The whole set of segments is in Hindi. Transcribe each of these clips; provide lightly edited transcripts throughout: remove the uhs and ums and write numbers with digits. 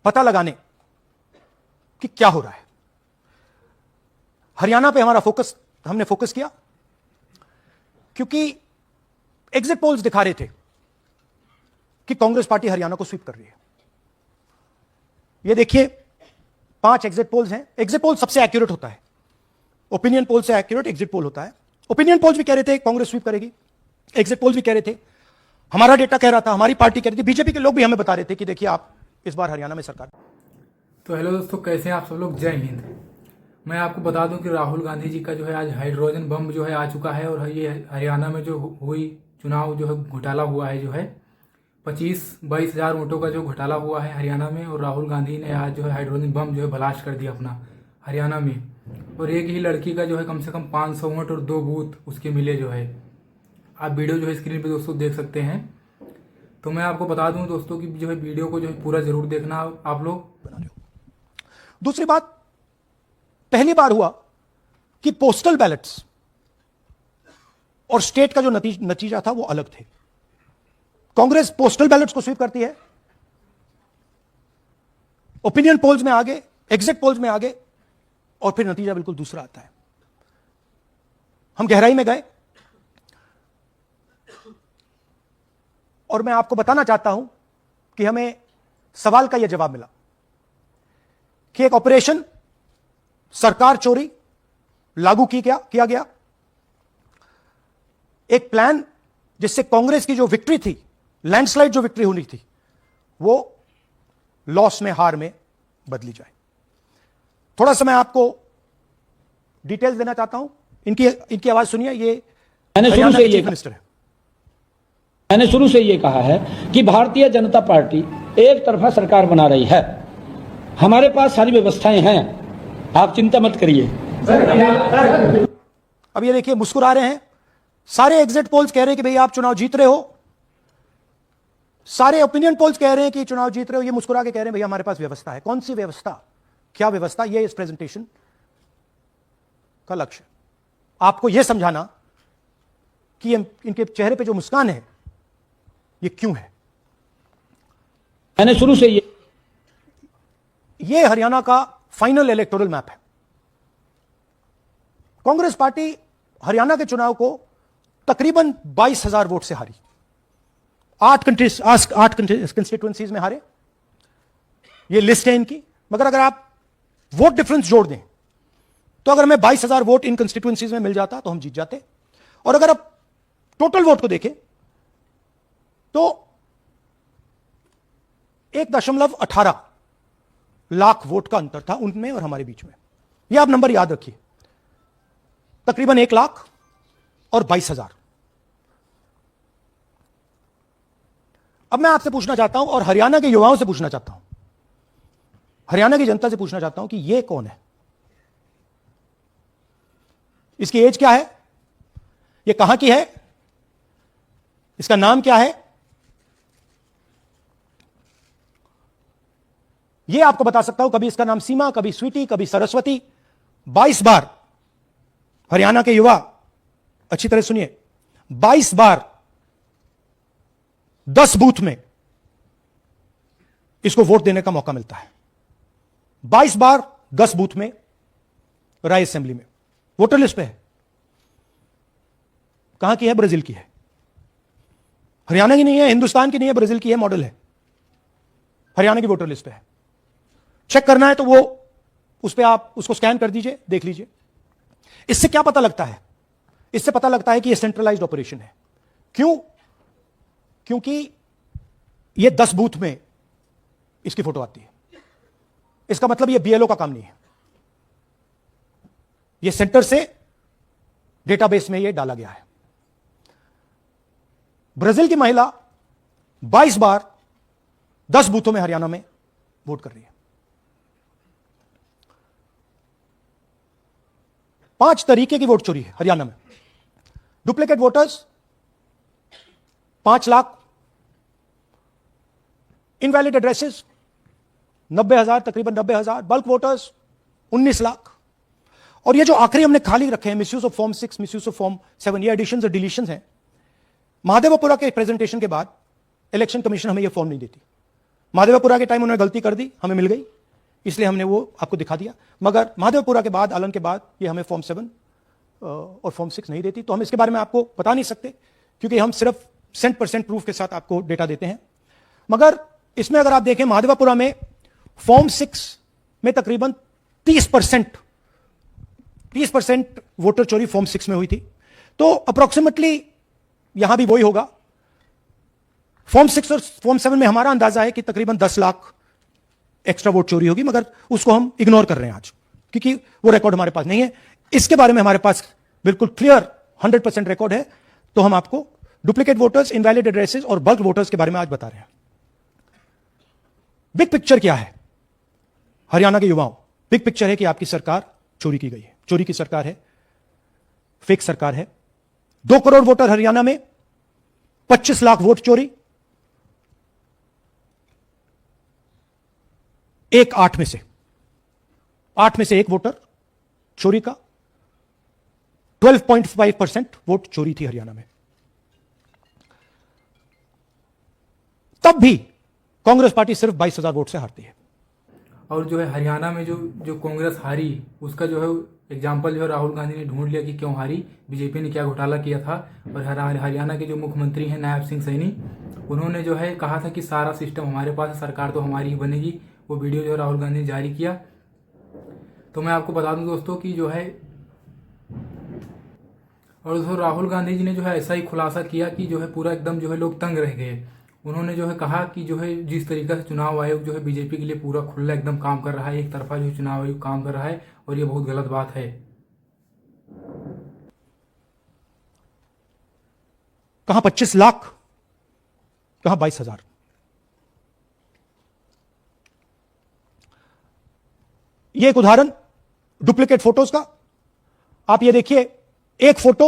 पता लगाने कि क्या हो रहा है। हरियाणा पे हमने फोकस किया क्योंकि एग्जिट पोल्स दिखा रहे थे कि कांग्रेस पार्टी हरियाणा को स्वीप कर रही है। ये देखिए 5 एग्जिट पोल्स हैं। एग्जिट पोल सबसे एक्यूरेट होता है, ओपिनियन पोल से एक्यूरेट एग्जिट पोल होता है। ओपिनियन पोल्स भी कह रहे थे कांग्रेस स्वीप करेगी, एग्जिट पोल्स भी कह रहे थे, हमारा डेटा कह रहा था, हमारी पार्टी कह रही थी, बीजेपी के लोग भी हमें बता रहे थे कि देखिए आप इस बार हरियाणा में सरकार। तो हेलो दोस्तों, कैसे हैं आप सब लोग। जय हिंद। मैं आपको बता दूं कि राहुल गांधी जी का जो है आज हाइड्रोजन बम जो है आ चुका है और ये हरियाणा में जो हुई चुनाव जो है घोटाला हुआ है, जो है 25-22 हज़ार वोटों का जो घोटाला हुआ है हरियाणा में। और राहुल गांधी ने आज जो है हाइड्रोजन बम जो है ब्लास्ट कर दिया अपना हरियाणा में। और एक ही लड़की का जो है कम से कम 500 वोट और 2 बूथ उसके मिले जो है। आप वीडियो जो है स्क्रीन पे दोस्तों देख सकते हैं। तो मैं आपको बता दूं दोस्तों कि जो है वीडियो को जो है पूरा जरूर देखना आप लोग। दूसरी बात, पहली बार हुआ कि पोस्टल बैलेट्स और स्टेट का जो नतीजा था वो अलग थे। कांग्रेस पोस्टल बैलेट्स को स्वीप करती है, ओपिनियन पोल्स में आगे, एग्जिट पोल्स में आगे, और फिर नतीजा बिल्कुल दूसरा आता है। हम गहराई में गए और मैं आपको बताना चाहता हूं कि हमें सवाल का यह जवाब मिला कि एक ऑपरेशन सरकार चोरी लागू किया गया, एक प्लान जिससे कांग्रेस की जो विक्ट्री थी, लैंडस्लाइड जो विक्ट्री होनी थी, वो लॉस में, हार में बदली जाए। थोड़ा सा मैं आपको डिटेल्स देना चाहता हूं। इनकी आवाज सुनिए। ये हरियाणा के चीफ मिनिस्टर है। मैंने शुरू से ये कहा है कि भारतीय जनता पार्टी एक तरफा सरकार बना रही है। हमारे पास सारी व्यवस्थाएं हैं, आप चिंता मत करिए। अब ये देखिए मुस्कुरा रहे हैं। सारे एग्जिट पोल्स कह रहे हैं कि भाई आप चुनाव जीत रहे हो, सारे ओपिनियन पोल्स कह रहे हैं कि चुनाव जीत रहे हो। ये मुस्कुरा के कह रहे हैं भैया हमारे पास व्यवस्था है। कौन सी व्यवस्था, क्या व्यवस्था? ये इस प्रेजेंटेशन का लक्ष्य आपको यह समझाना कि इनके चेहरे पे जो मुस्कान है ये क्यों है। मैंने शुरू से ये हरियाणा का फाइनल इलेक्टोरल मैप है। कांग्रेस पार्टी हरियाणा के चुनाव को तकरीबन 22,000 वोट से हारी। 8 कंस्टिट्यूएंसीज में हारे। ये लिस्ट है इनकी। मगर अगर आप वोट डिफरेंस जोड़ दें तो अगर हमें 22,000 वोट इन कंस्टिट्यूएंसीज में मिल जाता तो हम जीत जाते। और अगर आप टोटल वोट को देखें तो 1.18 लाख वोट का अंतर था उनमें और हमारे बीच में। यह आप नंबर याद रखिए, तकरीबन 1 लाख और 22,000। अब मैं आपसे पूछना चाहता हूं और हरियाणा के युवाओं से पूछना चाहता हूं, हरियाणा की जनता से पूछना चाहता हूं कि यह कौन है, इसकी एज क्या है, यह कहां की है, इसका नाम क्या है। यह आपको बता सकता हूं। कभी इसका नाम सीमा, कभी स्वीटी, कभी सरस्वती। 22 बार हरियाणा के युवा, अच्छी तरह सुनिए, 22 बार 10 बूथ में इसको वोट देने का मौका मिलता है। 22 बार 10 बूथ में राय असेंबली में वोटर लिस्ट पे है। कहां की है? ब्राजील की है। हरियाणा की नहीं है, हिंदुस्तान की नहीं है, ब्राजील की है, मॉडल है। हरियाणा की वोटर लिस्ट पे है। चेक करना है तो वो उस पे आप उसको स्कैन कर दीजिए, देख लीजिए। इससे क्या पता लगता है? इससे पता लगता है कि यह सेंट्रलाइज्ड ऑपरेशन है। क्यों? क्योंकि यह 10 बूथ में इसकी फोटो आती है। इसका मतलब यह बीएलओ का काम नहीं है, यह सेंटर से डेटाबेस में यह डाला गया है। ब्राजील की महिला 22 बार 10 बूथों में हरियाणा में वोट कर रही है। 5 तरीके की वोट चोरी है हरियाणा में। Duplicate voters 5 lakh, invalid addresses 90,000, तकरीबन 90,000, बल्क वोटर्स 19 लाख। और ये जो आखिरी हमने खाली रखे हैं, misuse of form 6, misuse of form 7, ये एडिशंस और डिलीशंस हैं। महादेवपुरा के प्रेजेंटेशन के बाद इलेक्शन कमीशन हमें ये फॉर्म नहीं देती। महादेवपुरा के टाइम उन्होंने गलती कर दी, हमें मिल गई, इसलिए हमने वो आपको दिखा दिया। मगर महादेवपुरा के बाद, आलन के बाद ये हमें फॉर्म 7 और फॉर्म 6 नहीं देती, तो हम इसके बारे में आपको बता नहीं सकते, क्योंकि हम सिर्फ 100% प्रूफ के साथ आपको डेटा देते हैं। मगर इसमें अगर आप देखें, महादेवपुरा में फॉर्म 6 में तकरीबन 30% वोटर चोरी फॉर्म 6 में हुई थी। तो अप्रोक्सीमेटली यहां भी वही होगा। फॉर्म 6 और फॉर्म 7 में हमारा अंदाजा है कि तकरीबन 10 लाख एक्स्ट्रा वोट चोरी होगी, मगर उसको हम इग्नोर कर रहे हैं आज, क्योंकि वो रिकॉर्ड हमारे पास नहीं है। इसके बारे में हमारे पास बिल्कुल क्लियर 100% रिकॉर्ड है, तो हम आपको डुप्लीकेट वोटर्स, इनवैलिड एड्रेसेस और बल्क वोटर्स के बारे में आज बता रहे हैं। बिग पिक्चर क्या है हरियाणा के युवाओं? बिग पिक्चर है कि आपकी सरकार चोरी की गई है, चोरी की सरकार है, फेक सरकार है। 2 करोड़ वोटर हरियाणा में, 25 लाख वोट चोरी, 8 में से 1 वोटर चोरी का। 12.5% वोट चोरी थी हरियाणा में। तब भी कांग्रेस पार्टी सिर्फ 22,000 वोट से हारती है। और जो है हरियाणा में जो कांग्रेस हारी, उसका जो है एग्जाम्पल जो है राहुल गांधी ने ढूंढ लिया कि क्यों हारी, बीजेपी ने क्या घोटाला किया था। और हरियाणा के जो मुख्यमंत्री हैं नायब सिंह सैनी, उन्होंने जो है कहा था कि सारा सिस्टम हमारे पास है, सरकार तो हमारी ही बनेगी। वो वीडियो जो राहुल गांधी ने जारी किया। तो मैं आपको बता दूं दोस्तों कि जो है, और दोस्तों राहुल गांधी जी ने जो है ऐसा ही खुलासा किया कि जो है पूरा एकदम जो है लोग तंग रह गए। उन्होंने जो है कहा कि जो है जिस तरीके से चुनाव आयोग जो है बीजेपी के लिए पूरा खुला एकदम काम कर रहा है, एक तरफा जो चुनाव आयोग काम कर रहा है, और ये बहुत गलत बात है। कहां 25 लाख, कहां 22,000। ये एक उदाहरण डुप्लीकेट फोटोज का। आप ये देखिए, एक फोटो,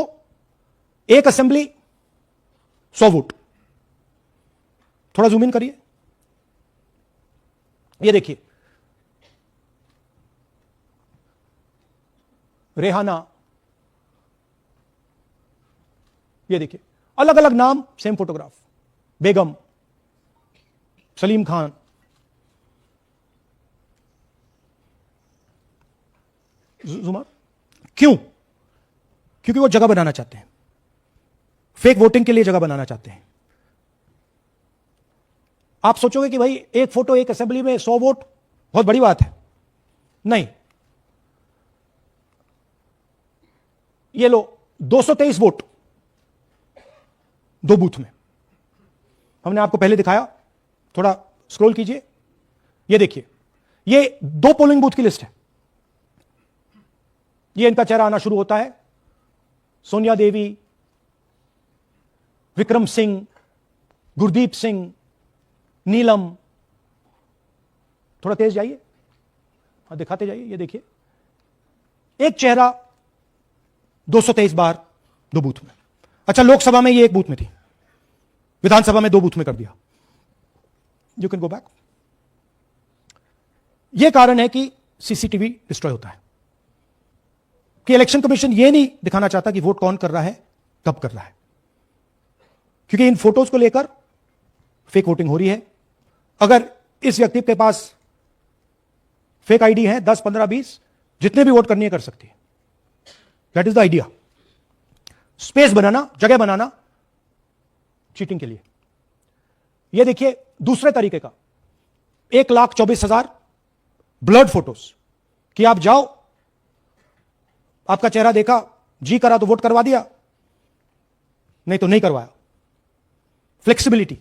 एक असेंबली, 100 वोट। थोड़ा जूम इन करिए, ये देखिए, रेहाना, ये देखिए, अलग अलग नाम, सेम फोटोग्राफ। बेगम, सलीम खान, जुमा। क्यों? क्योंकि वो जगह बनाना चाहते हैं, फेक वोटिंग के लिए जगह बनाना चाहते हैं। आप सोचोगे कि भाई एक फोटो, एक असेंबली में 100 वोट बहुत बड़ी बात है। नहीं, ये लो 223 वोट 2 बूथ में। हमने आपको पहले दिखाया, थोड़ा स्क्रॉल कीजिए, ये देखिए, ये 2 पोलिंग बूथ की लिस्ट है। ये इनका चेहरा आना शुरू होता है, सोनिया देवी, विक्रम सिंह, गुरदीप सिंह, नीलम। थोड़ा तेज जाइए, हाँ दिखाते जाइए, ये देखिए, एक चेहरा 223 बार 2 बूथ में। अच्छा, लोकसभा में ये 1 बूथ में थी, विधानसभा में 2 बूथ में कर दिया। You can go back. यह कारण है कि सीसीटीवी डिस्ट्रॉय होता है, कि इलेक्शन कमीशन यह नहीं दिखाना चाहता कि वोट कौन कर रहा है, कब कर रहा है, क्योंकि इन फोटोज को लेकर फेक वोटिंग हो रही है। अगर इस व्यक्ति के पास फेक आईडी है 10, 15, 20, जितने भी वोट करनी है कर सकती है। That is the idea, space बनाना, जगह बनाना चीटिंग के लिए। यह देखिए दूसरे तरीके का, 1,24,000 ब्लर्ड फोटोज, कि आप जाओ, आपका चेहरा देखा, जी करा तो वोट करवा दिया, नहीं तो नहीं करवाया। Flexibility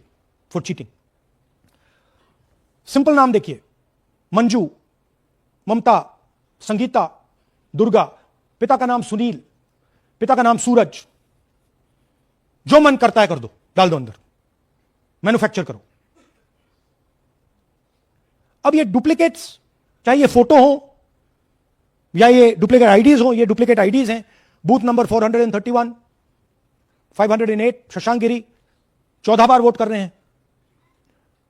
for cheating. सिंपल नाम देखिए, मंजू, ममता, संगीता, दुर्गा, पिता का नाम सुनील, पिता का नाम सूरज। जो मन करता है कर दो, डाल दो अंदर, मैन्युफैक्चर करो। अब ये डुप्लीकेट्स, चाहे ये फोटो हो या ये डुप्लीकेट आईडीज हो, ये डुप्लीकेट आईडीज हैं। बूथ नंबर 431, 508 शशांक गिरी 14 बार वोट कर रहे हैं।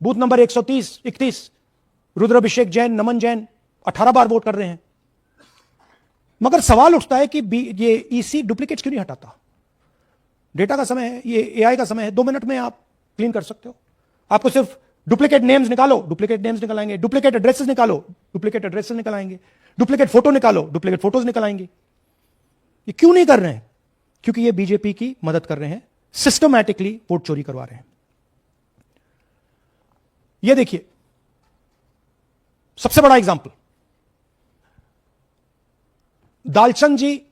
बूथ नंबर 130, 31 रुद्राभिषेक जैन, नमन जैन 18 बार वोट कर रहे हैं। मगर सवाल उठता है कि ये ईसी डुप्लीकेट क्यों नहीं हटाता? डेटा का समय है, ये एआई का समय है, 2 मिनट में आप क्लीन कर सकते हो। आपको सिर्फ डुप्लीकेट नेम्स निकालो, डुप्लीकेट नेम्स निकल आएंगे, डुप्लीकेट एड्रेसेस निकालो, डुप्लीकेट एड्रेसेस निकल आएंगे, डुप्लीकेट फोटो निकालो, डुप्लीकेट फोटोज निकल आएंगे। ये क्यों नहीं कर रहे हैं? क्योंकि ये बीजेपी की मदद कर रहे हैं, सिस्टमैटिकली वोट चोरी करवा रहे हैं। ये देखिए सबसे बड़ा एग्जांपल, दालचंद जी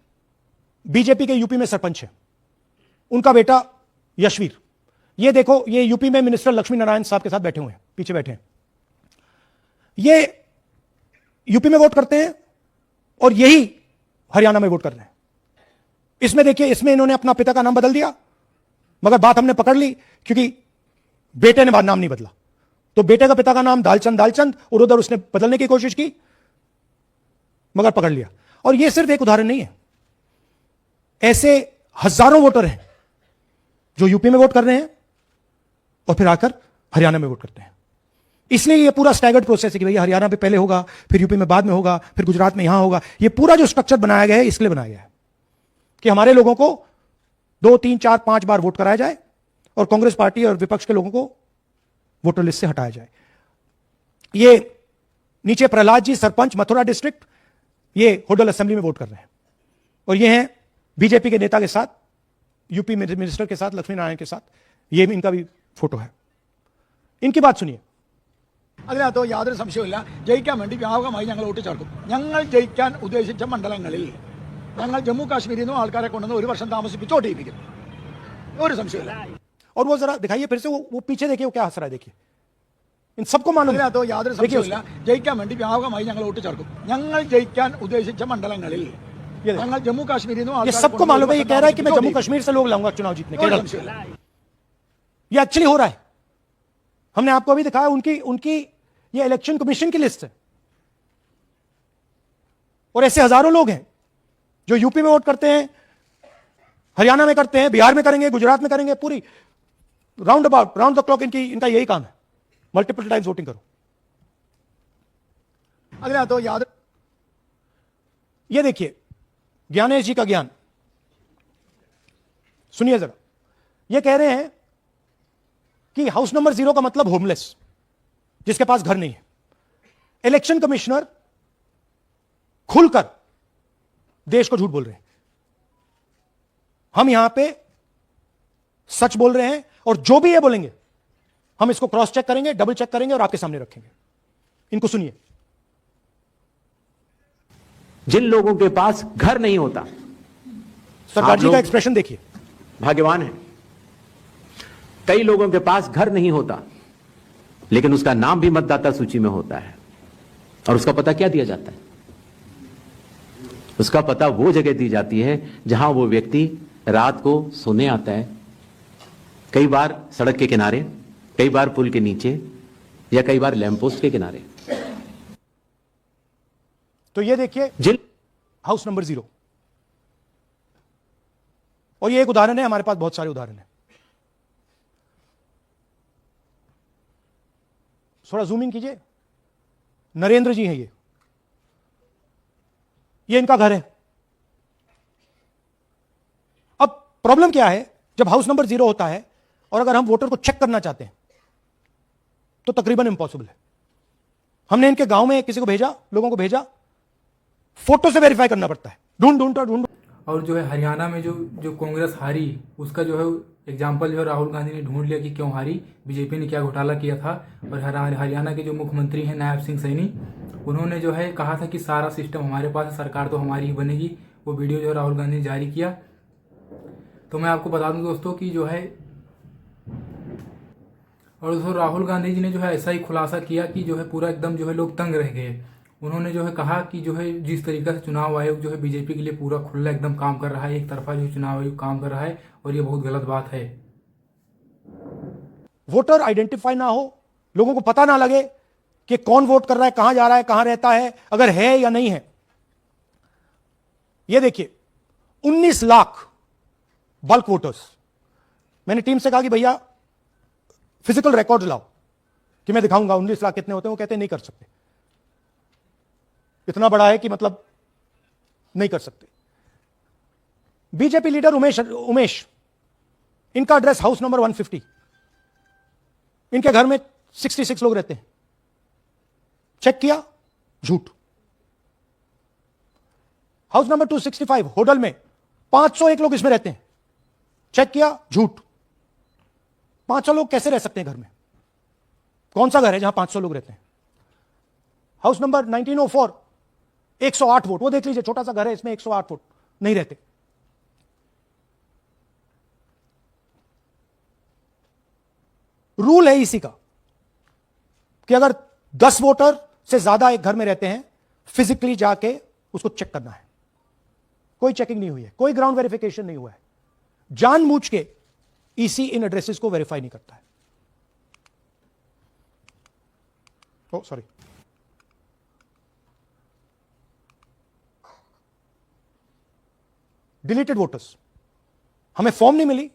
बीजेपी के यूपी में सरपंच है, उनका बेटा यशवीर, ये देखो, ये यूपी में मिनिस्टर लक्ष्मी नारायण साहब के साथ बैठे हुए हैं, पीछे बैठे हैं। ये यूपी में वोट करते हैं और यही हरियाणा में वोट कर रहे हैं। इसमें देखिए, इसमें इन्होंने अपना पिता का नाम बदल दिया, मगर बात हमने पकड़ ली क्योंकि बेटे ने बाद नाम नहीं बदला, तो बेटे का पिता का नाम दालचंद और उधर उसने बदलने की कोशिश की, मगर पकड़ लिया। और यह सिर्फ एक उदाहरण नहीं है, ऐसे हजारों वोटर हैं जो यूपी में वोट कर रहे हैं और फिर आकर हरियाणा में वोट करते हैं। इसलिए यह पूरा स्टैगर्ड प्रोसेस है कि भैया हरियाणा में पहले होगा, फिर यूपी में बाद में होगा, फिर गुजरात में यहां होगा। यह पूरा जो स्ट्रक्चर बनाया गया है इसलिए बनाया गया है कि हमारे लोगों को 2, 3, 4, 5 बार वोट कराया जाए और कांग्रेस पार्टी और विपक्ष के लोगों को वोटर लिस्ट से हटाया जाए। ये नीचे प्रहलाद जी सरपंच मथुरा डिस्ट्रिक्ट, ये होडल असेंबली में वोट कर रहे हैं, और ये हैं बीजेपी के नेता के साथ, यूपी मिनिस्टर के साथ, लक्ष्मी नारायण के साथ, ये इनका भी फोटो है। इनकी बात सुनिए। അതിനകത്ത് യാതൊരു സംശയവുമില്ല, ജയിക്കാൻ വേണ്ടി വ്യാപകമായി ഞങ്ങൾ വോട്ട് ചേർക്കും. ഞങ്ങൾ ജയിക്കാൻ ഉദ്ദേശിച്ച മണ്ഡലങ്ങളിൽ ഞങ്ങൾ ജമ്മു കാശ്മീരിൽ നിന്നും ആൾക്കാരെ കൊണ്ടുവന്ന് 1 വർഷം താമസിപ്പിച്ച് വോട്ട് ചെയ്യിപ്പിക്കും. ഒരു സംശയമില്ല. और वो जरा दिखाइए फिर से, वो पीछे देखिए, वो क्या हंस रहा है, देखिए। इन सबको मालूम है, അതിനകത്ത് യാതൊരു സംശയവുമില്ല, ജയിക്കാൻ വേണ്ടി വ്യാപകമായി ഞങ്ങൾ വോട്ട് ചേർക്കും. ഞങ്ങൾ ജയിക്കാൻ ഉദ്ദേശിച്ച മണ്ഡലങ്ങളിൽ ഞങ്ങൾ ജമ്മു കാശ്മീരിൽ നിന്നും ये ആൾക്കാരെ सबको मालूम है। ये कह रहा है कि मैं जम्मू कश्मीर से लोग लाऊंगा चुनाव जीतने, केरल। ये एक्चुअली हो रहा है, हमने आपको अभी दिखाया। उनकी ये इलेक्शन कमीशन की लिस्ट है, और ऐसे हजारों लोग हैं जो यूपी में वोट करते हैं, हरियाणा में करते हैं, बिहार में करेंगे, गुजरात में करेंगे, पूरी राउंड द क्लॉक इनका यही काम है, मल्टीपल टाइम्स वोटिंग करो। അതിനകത്ത് യാതൊരു ये देखिए ज्ञानेश जी का ज्ञान सुनिए जरा। ये कह रहे हैं कि हाउस नंबर 0 का मतलब होमलेस, जिसके पास घर नहीं है। इलेक्शन कमिश्नर खुलकर देश को झूठ बोल रहे हैं। हम यहां पे सच बोल रहे हैं, और जो भी ये बोलेंगे हम इसको क्रॉस चेक करेंगे, डबल चेक करेंगे और आपके सामने रखेंगे। इनको सुनिए। जिन लोगों के पास घर नहीं होता, सरदार जी का लोग एक्सप्रेशन देखिए। भाग्यवान है। कई लोगों के पास घर नहीं होता, लेकिन उसका नाम भी मतदाता सूची में होता है, और उसका पता क्या दिया जाता है? उसका पता वो जगह दी जाती है जहां वो व्यक्ति रात को सोने आता है, कई बार सड़क के किनारे, कई बार पुल के नीचे, या कई बार लैंप पोस्ट के किनारे। तो ये देखिए जिन हाउस नंबर 0, और ये एक उदाहरण है, हमारे पास बहुत सारे उदाहरण हैं। थोड़ा जूम इन कीजिए। नरेंद्र जी हैं ये इनका घर है। अब प्रॉब्लम क्या है, जब हाउस नंबर 0 होता है और अगर हम वोटर को चेक करना चाहते हैं तो तकरीबन इंपॉसिबल है। हमने इनके गांव में किसी को भेजा, लोगों को भेजा, फोटो से वेरीफाई करना पड़ता है, ढूंढ। और जो है हरियाणा में जो कांग्रेस हारी, उसका जो है एग्जाम्पल जो है राहुल गांधी ने ढूंढ लिया कि क्यों हारी, बीजेपी ने क्या घोटाला किया था। और हरियाणा के जो मुख्यमंत्री हैं नायब सिंह सैनी, उन्होंने जो है कहा था कि सारा सिस्टम हमारे पास है, सरकार तो हमारी ही बनेगी। वो वीडियो जो है राहुल गांधी ने जारी किया। तो मैं आपको बता दूं दोस्तों कि जो है, और दोस्तों राहुल गांधी जी ने जो है ऐसा ही खुलासा किया कि जो है पूरा एकदम जो है लोग तंग रह गए। उन्होंने जो है कहा कि जो है जिस तरीके से चुनाव आयोग जो है बीजेपी के लिए पूरा खुला एकदम काम कर रहा है, एक तरफा जो चुनाव आयोग काम कर रहा है, और ये बहुत गलत बात है। वोटर आइडेंटिफाई ना हो, लोगों को पता ना लगे कि कौन वोट कर रहा है, कहां जा रहा है, कहां रहता है, अगर है या नहीं है। यह देखिए 19 लाख बल्क वोटर्स। मैंने टीम से कहा कि भैया फिजिकल रिकॉर्ड लाओ कि मैं दिखाऊंगा 19 लाख कितने होते हैं। वो कहते हैं नहीं कर सकते, इतना बड़ा है कि मतलब नहीं कर सकते। बीजेपी लीडर उमेश, इनका एड्रेस हाउस नंबर 150। इनके घर में 66 लोग रहते हैं। चेक किया, झूठ। हाउस नंबर 265 होटल में 501 लोग इसमें रहते हैं। चेक किया, झूठ। 500 लोग कैसे रह सकते हैं घर में? कौन सा घर है जहां 500 लोग रहते हैं? हाउस नंबर 1904 108 वोट, वो देख लीजिए, छोटा सा घर है, इसमें 108 वोट नहीं रहते। रूल है इसी का कि अगर 10 वोटर से ज्यादा एक घर में रहते हैं, फिजिकली जाके उसको चेक करना है। कोई चेकिंग नहीं हुई है, कोई ग्राउंड वेरिफिकेशन नहीं हुआ है। जानबूझ के ईसी इन एड्रेसेस को वेरीफाई नहीं करता है। ओ सॉरी, डिलीटेड वोटर्स, हमें फॉर्म नहीं मिली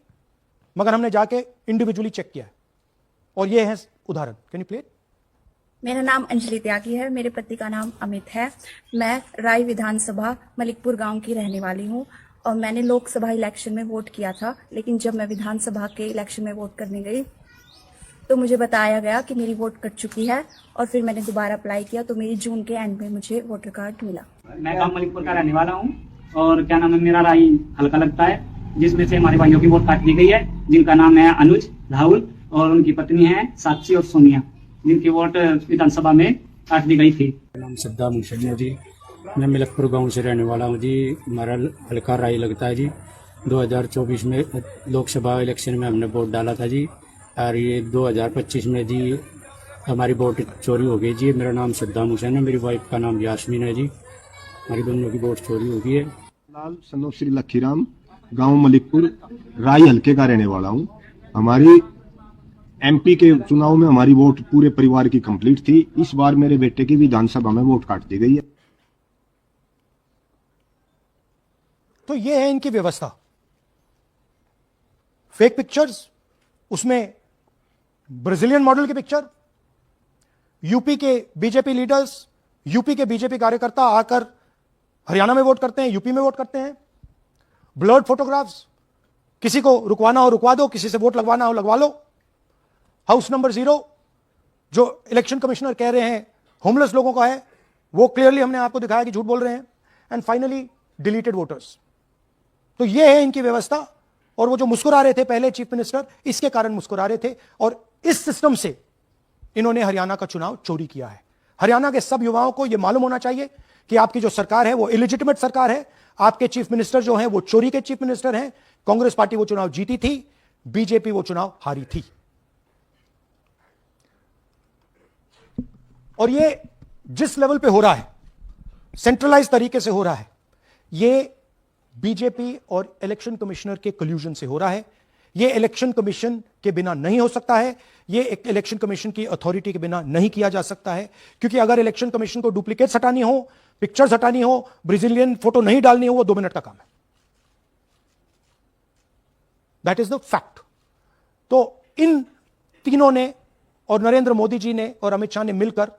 मगर हमने जाके इंडिविजुअली चेक किया है, और ये है उदाहरण। Can you play? मेरा नाम अंजलि त्यागी है, मेरे पति का नाम अमित है। मैं राय विधानसभा मलिकपुर गांव की रहने वाली हूं और मैंने लोकसभा इलेक्शन में वोट किया था, लेकिन जब मैं विधानसभा के इलेक्शन में वोट करने गई तो मुझे बताया गया कि मेरी वोट कट चुकी है, और फिर मैंने दोबारा अप्लाई किया तो मेरी जून के एंड में मुझे वोटर कार्ड मिला। मैं गांव मलिकपुर का रहने वाला हूं और क्या नाम है, मेरा राय हल्का लगता है, जिसमें से हमारे भाइयों की वोट काट दी गई है, जिनका नाम है अनुज, राहुल और उनकी पत्नी है साक्षी और सोनिया, जिनकी वोट विधानसभा में काट दी गई थी। नाम सद्दाम हुसैन है जी, मैं मलिकपुर गांव से रहने वाला हूं जी। हमारा हल्का राय लगता है जी। 2024 में लोकसभा इलेक्शन में हमने वोट डाला था जी, और ये 2025 में जी हमारी वोट चोरी हो गई जी। मेरा नाम सद्दाम हुसैन है, मेरी वाइफ का नाम यास्मीन है जी। हमारी दोनों की वोट चोरी हो गई है। लाल सन्नो श्री लखीराम, गांव मलिकपुर, राय हल्के का रहने वाला हूं। हमारी एमपी के चुनाव में हमारी वोट पूरे परिवार की कंप्लीट थी। इस बार मेरे बेटे की विधानसभा में वोट काट दी गई है। तो ये है इनकी व्यवस्था। फेक पिक्चर्स, उसमें ब्राजीलियन मॉडल की पिक्चर, यूपी के बीजेपी लीडर्स, यूपी के बीजेपी कार्यकर्ता आकर हरियाणा में वोट करते हैं, यूपी में वोट करते हैं। ब्लर्ड फोटोग्राफ्स, किसी को रुकवाना हो रुकवा दो, किसी से वोट लगवाना हो लगवा लो। हाउस नंबर 0 जो इलेक्शन कमिश्नर कह रहे हैं होमलेस लोगों का है, वो क्लियरली हमने आपको दिखाया कि झूठ बोल रहे हैं। And finally deleted voters. तो ये है इनकी व्यवस्था। और वो जो मुस्कुरा रहे थे पहले चीफ मिनिस्टर, इसके कारण मुस्कुरा रहे थे, और इस सिस्टम से इन्होंने हरियाणा का चुनाव चोरी किया है। हरियाणा के सब युवाओं को यह मालूम होना चाहिए कि आपकी जो सरकार है वो इलिजिटिमेट सरकार है। आपके चीफ मिनिस्टर जो हैं वो चोरी के चीफ मिनिस्टर हैं। कांग्रेस पार्टी वो चुनाव जीती थी, बीजेपी वो चुनाव हारी थी। और ये जिस लेवल पे हो रहा है, सेंट्रलाइज तरीके से हो रहा है, ये बीजेपी और इलेक्शन कमिश्नर के कल्यूजन से हो रहा है। ये इलेक्शन कमीशन के बिना नहीं हो सकता है। ये एक इलेक्शन कमीशन की अथॉरिटी के बिना नहीं किया जा सकता है, क्योंकि अगर इलेक्शन कमीशन को डुप्लीकेट्स हटानी हो, पिक्चर्स हटानी हो, ब्राजीलियन फोटो नहीं डालनी हो, वो 2 मिनट का काम है। That is the fact. तो इन तीनों ने, और नरेंद्र मोदी जी ने और अमित शाह ने मिलकर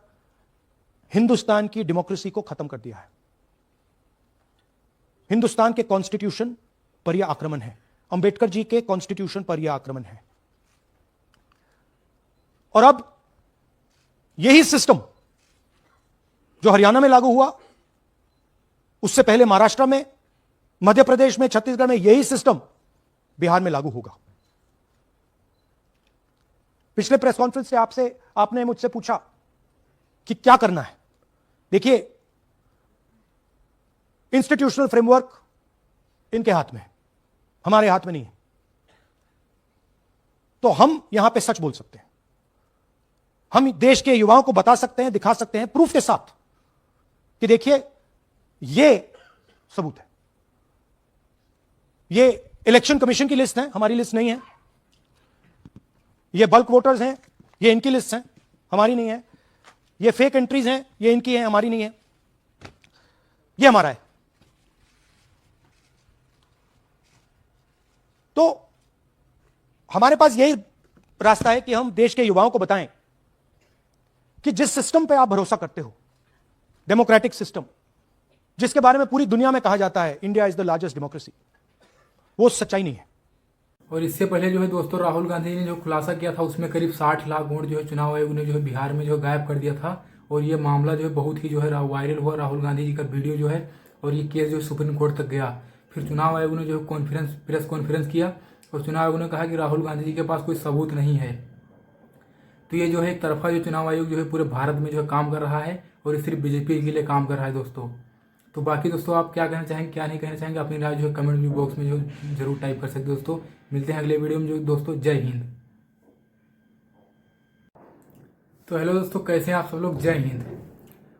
हिंदुस्तान की डेमोक्रेसी को खत्म कर दिया है। हिंदुस्तान के कॉन्स्टिट्यूशन पर यह आक्रमण है, अंबेडकर जी के कॉन्स्टिट्यूशन पर यह आक्रमण है। और अब यही सिस्टम जो हरियाणा में लागू हुआ, उससे पहले महाराष्ट्र में, मध्य प्रदेश में, छत्तीसगढ़ में, यही सिस्टम बिहार में लागू होगा। पिछले प्रेस कॉन्फ्रेंस से आपने मुझसे पूछा कि क्या करना है। देखिए, इंस्टीट्यूशनल फ्रेमवर्क इनके हाथ में है, हमारे हाथ में नहीं है। तो हम यहां पे सच बोल सकते हैं, हम देश के युवाओं को बता सकते हैं, दिखा सकते हैं प्रूफ के साथ कि देखिए ये सबूत है। ये इलेक्शन कमीशन की लिस्ट है, हमारी लिस्ट नहीं है। ये बल्क वोटर्स हैं, ये इनकी लिस्ट है, हमारी नहीं है। ये फेक एंट्रीज हैं, ये इनकी है, हमारी नहीं है। ये हमारा है। तो हमारे पास यही रास्ता है कि हम देश के युवाओं को बताएं कि जिस सिस्टम पे आप भरोसा करते हो, डेमोक्रेटिक सिस्टम, जिसके बारे में पूरी दुनिया में कहा जाता है India is the largest democracy, वो सच्चाई नहीं है। और इससे पहले जो है दोस्तों राहुल गांधी ने जो खुलासा किया था उसमें करीब 60 लाख वोट जो है चुनाव आयोग ने जो है बिहार में जो है गायब कर दिया था। और ये मामला जो है बहुत ही जो है वायरल हुआ, राहुल गांधी जी का वीडियो जो है, और ये केस जो है सुप्रीम कोर्ट तक गया। फिर चुनाव आयोग ने जो है प्रेस कॉन्फ्रेंस किया और चुनाव आयोग ने कहा कि राहुल गांधी जी के पास कोई सबूत नहीं है। तो ये जो है एक तरफा जो चुनाव आयोग जो है पूरे भारत में जो है काम कर रहा है और ये सिर्फ बीजेपी के लिए काम कर रहा है दोस्तों। तो बाकी दोस्तों आप क्या कहना चाहेंगे, क्या नहीं कहना चाहेंगे, अपनी राय जो है कमेंट बॉक्स में जो जरूर टाइप कर सकते दोस्तों। मिलते हैं अगले वीडियो में जो दोस्तों। जय हिंद। तो हेलो दोस्तों, कैसे हैं आप सब लोग। जय हिंद।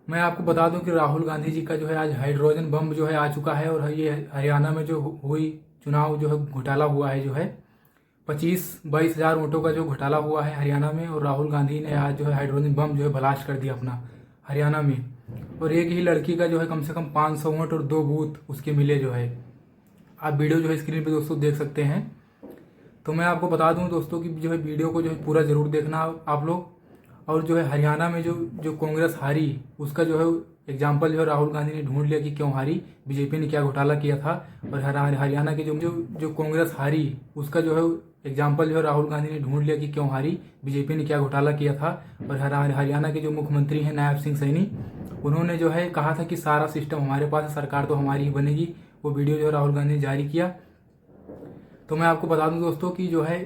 मैं आपको बता दूं कि राहुल गांधी जी का जो है आज हाइड्रोजन बम जो है आ चुका है और ये हरियाणा में जो हुई चुनाव जो है घोटाला हुआ है, जो है 25-22 हज़ार वोटों का जो घोटाला हुआ है हरियाणा में। और राहुल गांधी ने आज जो है हाइड्रोजन बम जो है ब्लास्ट कर दिया अपना हरियाणा में। और एक ही लड़की का जो है कम से कम 500 वोट और 2 बूथ उसके मिले जो है। आप वीडियो जो है स्क्रीन पे दोस्तों देख सकते हैं। तो मैं आपको बता दूं दोस्तों कि जो है वीडियो को जो है पूरा जरूर देखना आप लोग। और जो है हरियाणा में जो कांग्रेस हारी उसका जो है एग्जाम्पल जो है राहुल गांधी ने ढूंढ लिया कि क्यों हारी, बीजेपी ने क्या घोटाला किया था। और हरियाणा के जो कांग्रेस हारी उसका जो है एग्जाम्पल जो है राहुल गांधी ने ढूंढ लिया कि क्यों हारी, बीजेपी ने क्या घोटाला किया था। और हरियाणा के जो मुख्यमंत्री हैं नायब सिंह सैनी, उन्होंने जो है कहा था कि सारा सिस्टम हमारे पास है, सरकार तो हमारी ही बनेगी। वो वीडियो जो है राहुल गांधी ने जारी किया। तो मैं आपको बता दूं दोस्तों कि जो है,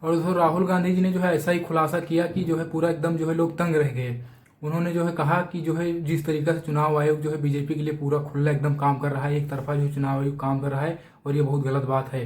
और दोस्तों राहुल गांधी जी ने जो है ऐसा ही खुलासा किया कि जो है पूरा एकदम जो है लोग तंग रह गए। उन्होंने जो है कहा कि जो है जिस तरीके से चुनाव आयोग जो है बीजेपी के लिए पूरा खुला एकदम काम कर रहा है, एक तरफा जो चुनाव आयोग काम कर रहा है, और ये बहुत गलत बात है।